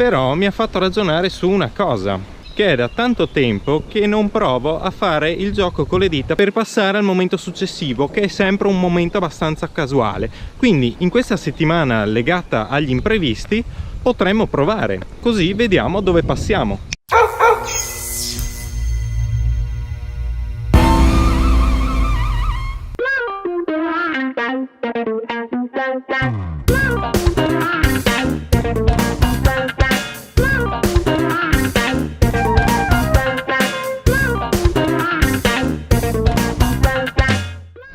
però mi ha fatto ragionare su una cosa, che è da tanto tempo che non provo a fare il gioco con le dita per passare al momento successivo, che è sempre un momento abbastanza casuale. Quindi in questa settimana legata agli imprevisti potremmo provare, così vediamo dove passiamo.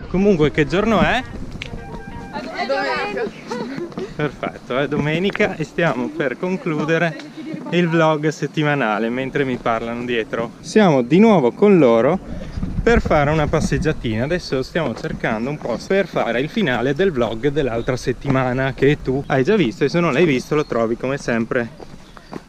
Comunque, che giorno è? È domenica. Perfetto, è domenica e stiamo per concludere il vlog settimanale mentre mi parlano dietro. Siamo di nuovo con loro per fare una passeggiatina. Adesso stiamo cercando un posto per fare il finale del vlog dell'altra settimana, che tu hai già visto, e se non l'hai visto lo trovi come sempre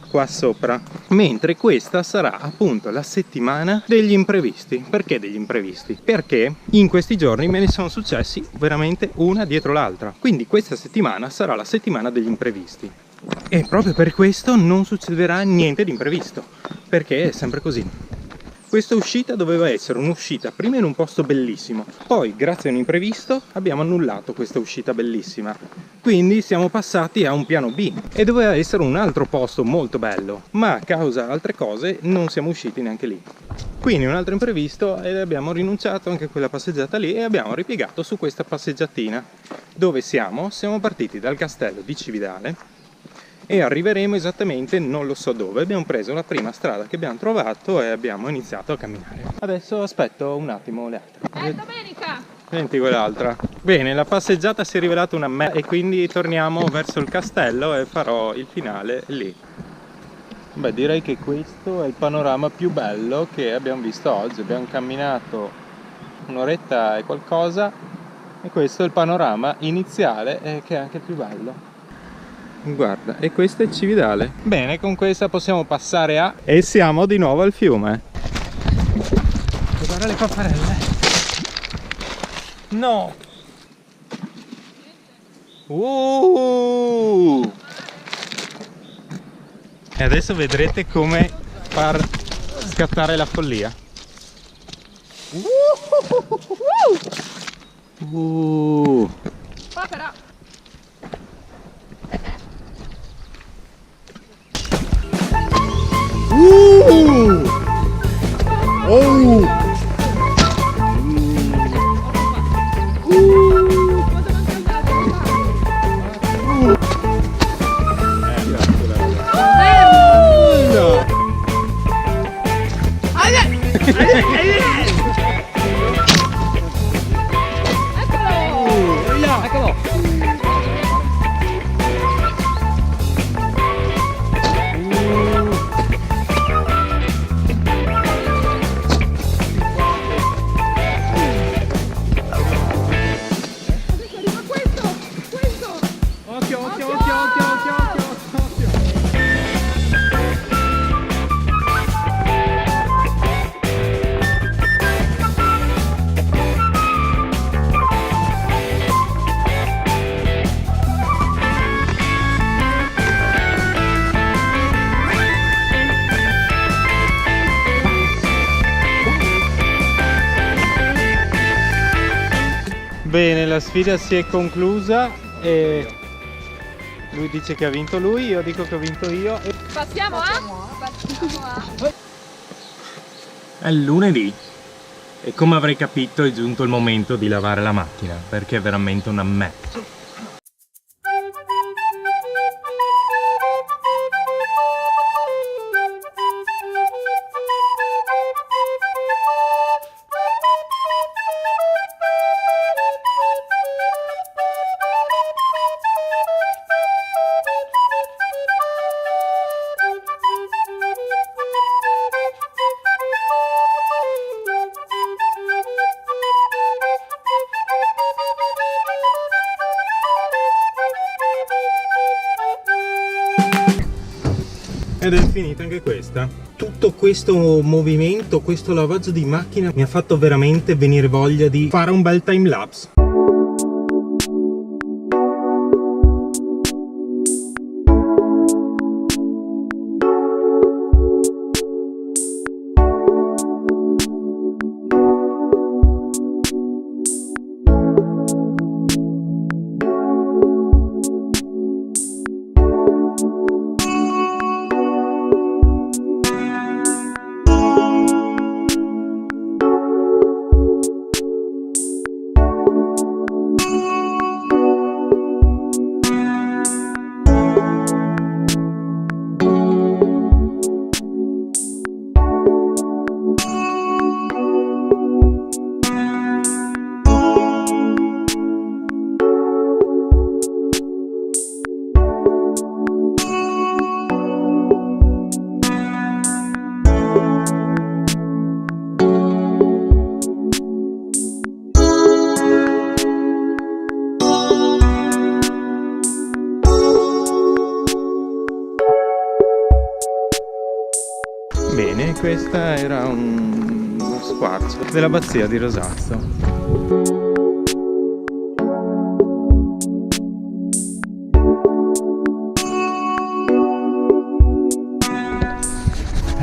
qua sopra. Mentre questa sarà appunto la settimana degli imprevisti. Perché degli imprevisti? Perché in questi giorni me ne sono successi veramente una dietro l'altra, quindi questa settimana sarà la settimana degli imprevisti e proprio per questo non succederà niente di imprevisto, perché è sempre così. Questa uscita doveva essere un'uscita prima in un posto bellissimo, poi grazie a un imprevisto abbiamo annullato questa uscita bellissima, quindi siamo passati a un piano B e doveva essere un altro posto molto bello, ma a causa altre cose non siamo usciti neanche lì. Quindi un altro imprevisto e abbiamo rinunciato anche a quella passeggiata lì e abbiamo ripiegato su questa passeggiatina. Dove siamo? Siamo partiti dal castello di Cividale e arriveremo esattamente non lo so dove. Abbiamo preso la prima strada che abbiamo trovato e abbiamo iniziato a camminare. Adesso aspetto un attimo le altre. È domenica! Senti quell'altra. Bene, la passeggiata si è rivelata una merda e quindi torniamo verso il castello e farò il finale lì. Beh, direi che questo è il panorama più bello che abbiamo visto oggi. Abbiamo camminato un'oretta e qualcosa e questo è il panorama iniziale che è anche il più bello. Guarda, e questo è Cividale. Bene, con questa possiamo passare a... E siamo di nuovo al fiume. Guarda le papparelle. No! E adesso vedrete come far scattare la follia. Papera! Eccolo! Bene, la sfida si è conclusa e lui dice che ha vinto lui, io dico che ho vinto io. Passiamo a... È lunedì e come avrei capito è giunto il momento di lavare la macchina, perché è veramente una merda. Ed è finita anche questa. Tutto questo movimento, questo lavaggio di macchina mi ha fatto veramente venire voglia di fare un bel time lapse. Bene, questa era uno squarcio dell'abbazia di Rosazzo.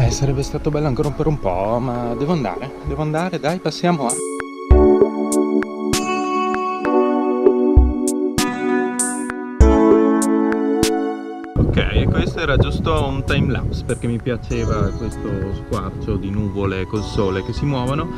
Sarebbe stato bello ancora per un po', ma devo andare, dai, passiamo a... Ok, questo era giusto un time lapse perché mi piaceva questo squarcio di nuvole col sole che si muovono.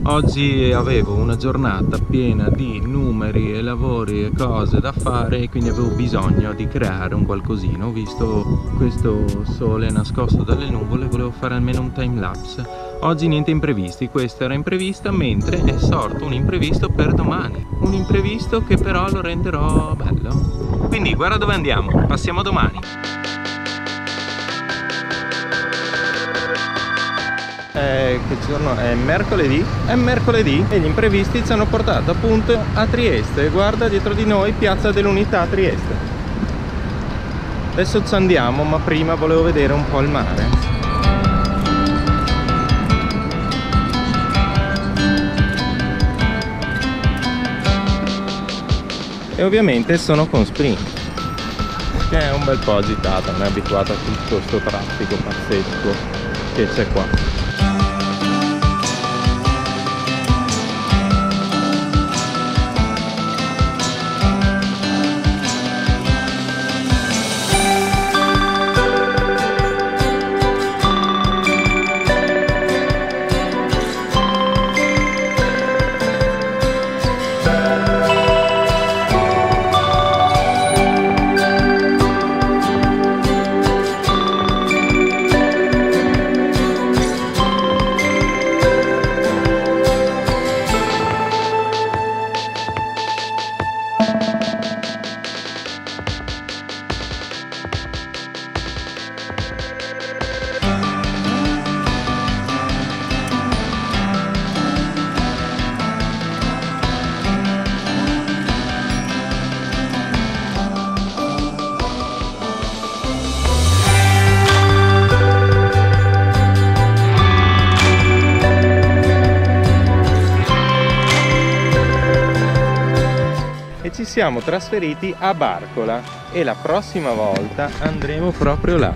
Oggi avevo una giornata piena di numeri e lavori e cose da fare e quindi avevo bisogno di creare un qualcosina. Ho visto questo sole nascosto dalle nuvole e volevo fare almeno un time lapse. Oggi niente imprevisti, questa era imprevista, mentre è sorto un imprevisto per domani. Un imprevisto che però lo renderò bello. Quindi guarda dove andiamo, passiamo domani. Che giorno è? Mercoledì? È mercoledì e gli imprevisti ci hanno portato appunto a Trieste. Guarda dietro di noi Piazza dell'Unità a Trieste. Adesso ci andiamo, ma prima volevo vedere un po' il mare. E ovviamente sono con Spring, che è un bel po' agitata, non è abituata a tutto questo traffico pazzesco che c'è qua. Ci siamo trasferiti a Barcola e la prossima volta andremo proprio là.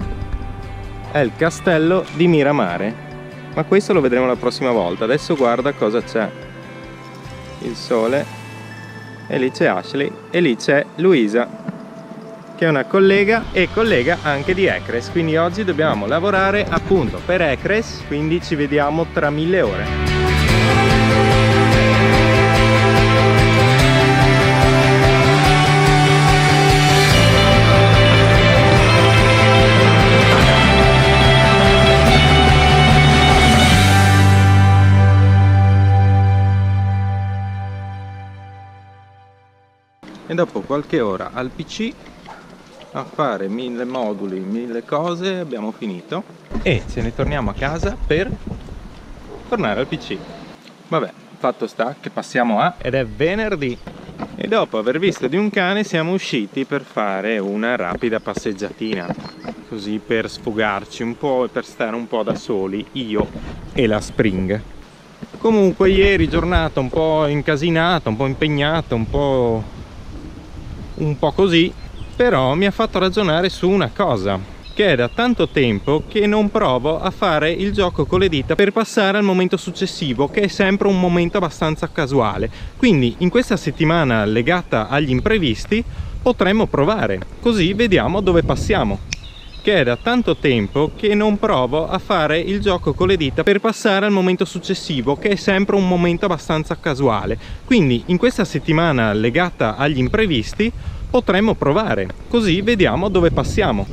È il castello di Miramare, ma questo lo vedremo la prossima volta. Adesso guarda cosa c'è. Il sole, e lì c'è Ashley e lì c'è Luisa, che è una collega e collega anche di Ecres, quindi oggi dobbiamo lavorare appunto per Ecres, quindi ci vediamo tra 1000 ore. E dopo qualche ora al PC a fare 1000 moduli, 1000 cose, abbiamo finito e ce ne torniamo a casa per tornare al PC. Vabbè, fatto sta che passiamo a... ed è venerdì e dopo aver visto di un cane siamo usciti per fare una rapida passeggiatina, così per sfogarci un po' e per stare un po' da soli, io e la Spring. Comunque ieri giornata un po' incasinata, un po' impegnata, un po' così, però mi ha fatto ragionare su una cosa, che è da tanto tempo che non provo a fare il gioco con le dita per passare al momento successivo, che è sempre un momento abbastanza casuale. Quindi in questa settimana legata agli imprevisti potremmo provare, così vediamo dove passiamo. Che è da tanto tempo che non provo a fare il gioco con le dita per passare al momento successivo, che è sempre un momento abbastanza casuale. Quindi in questa settimana legata agli imprevisti potremmo provare, così vediamo dove passiamo.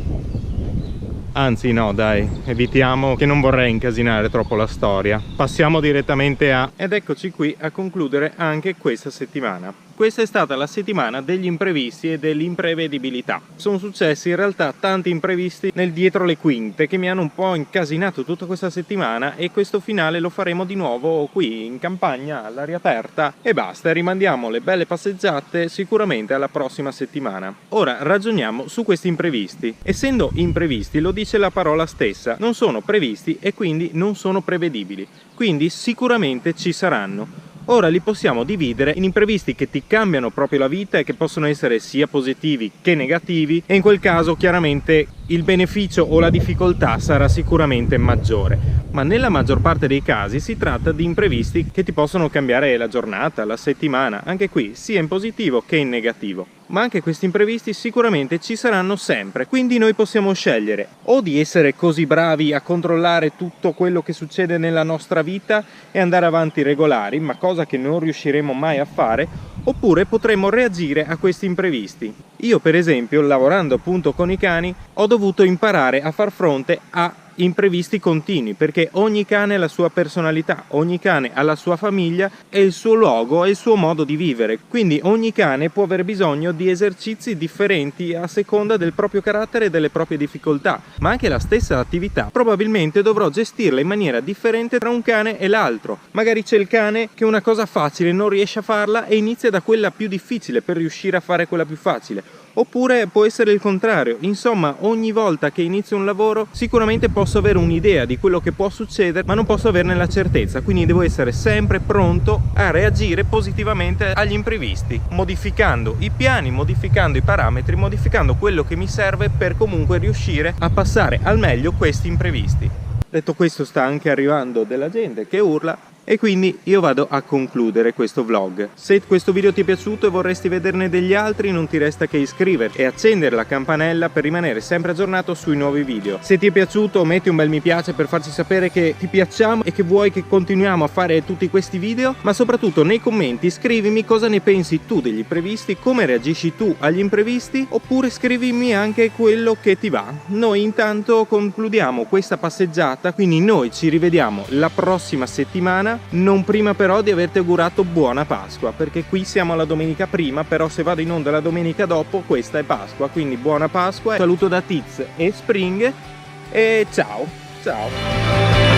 Anzi no dai, evitiamo, che non vorrei incasinare troppo la storia. Passiamo direttamente a... ed eccoci qui a concludere anche questa settimana. Questa è stata la settimana degli imprevisti e dell'imprevedibilità. Sono successi in realtà tanti imprevisti nel dietro le quinte che mi hanno un po' incasinato tutta questa settimana, e questo finale lo faremo di nuovo qui in campagna all'aria aperta e basta, rimandiamo le belle passeggiate sicuramente alla prossima settimana. Ora ragioniamo su questi imprevisti. Essendo imprevisti, lo dice la parola stessa, non sono previsti e quindi non sono prevedibili, quindi sicuramente ci saranno. Ora li possiamo dividere in imprevisti che ti cambiano proprio la vita e che possono essere sia positivi che negativi, e in quel caso chiaramente il beneficio o la difficoltà sarà sicuramente maggiore. Ma nella maggior parte dei casi si tratta di imprevisti che ti possono cambiare la giornata, la settimana, anche qui sia in positivo che in negativo. Ma anche questi imprevisti sicuramente ci saranno sempre, quindi noi possiamo scegliere o di essere così bravi a controllare tutto quello che succede nella nostra vita e andare avanti regolari, ma cosa che non riusciremo mai a fare, oppure potremo reagire a questi imprevisti. Io per esempio, lavorando appunto con i cani, ho dovuto imparare a far fronte a imprevisti continui, perché ogni cane ha la sua personalità, ogni cane ha la sua famiglia e il suo luogo e il suo modo di vivere, quindi ogni cane può aver bisogno di esercizi differenti a seconda del proprio carattere e delle proprie difficoltà, ma anche la stessa attività probabilmente dovrò gestirla in maniera differente tra un cane e l'altro. Magari c'è il cane che una cosa facile non riesce a farla e inizia da quella più difficile per riuscire a fare quella più facile. Oppure può essere il contrario. Insomma, ogni volta che inizio un lavoro sicuramente posso avere un'idea di quello che può succedere, ma non posso averne la certezza, quindi devo essere sempre pronto a reagire positivamente agli imprevisti, modificando i piani, modificando i parametri, modificando quello che mi serve per comunque riuscire a passare al meglio questi imprevisti. Detto questo, sta anche arrivando della gente che urla, e quindi io vado a concludere questo vlog. Se questo video ti è piaciuto e vorresti vederne degli altri, non ti resta che iscriverti e accendere la campanella per rimanere sempre aggiornato sui nuovi video. Se ti è piaciuto, metti un bel mi piace per farci sapere che ti piacciamo e che vuoi che continuiamo a fare tutti questi video, ma soprattutto nei commenti scrivimi cosa ne pensi tu degli imprevisti, come reagisci tu agli imprevisti, oppure scrivimi anche quello che ti va. Noi intanto concludiamo questa passeggiata, quindi noi ci rivediamo la prossima settimana, non prima però di averti augurato buona Pasqua, perché qui siamo alla domenica prima, però se vado in onda la domenica dopo questa è Pasqua, quindi buona Pasqua, saluto da Tiz e Spring e ciao ciao.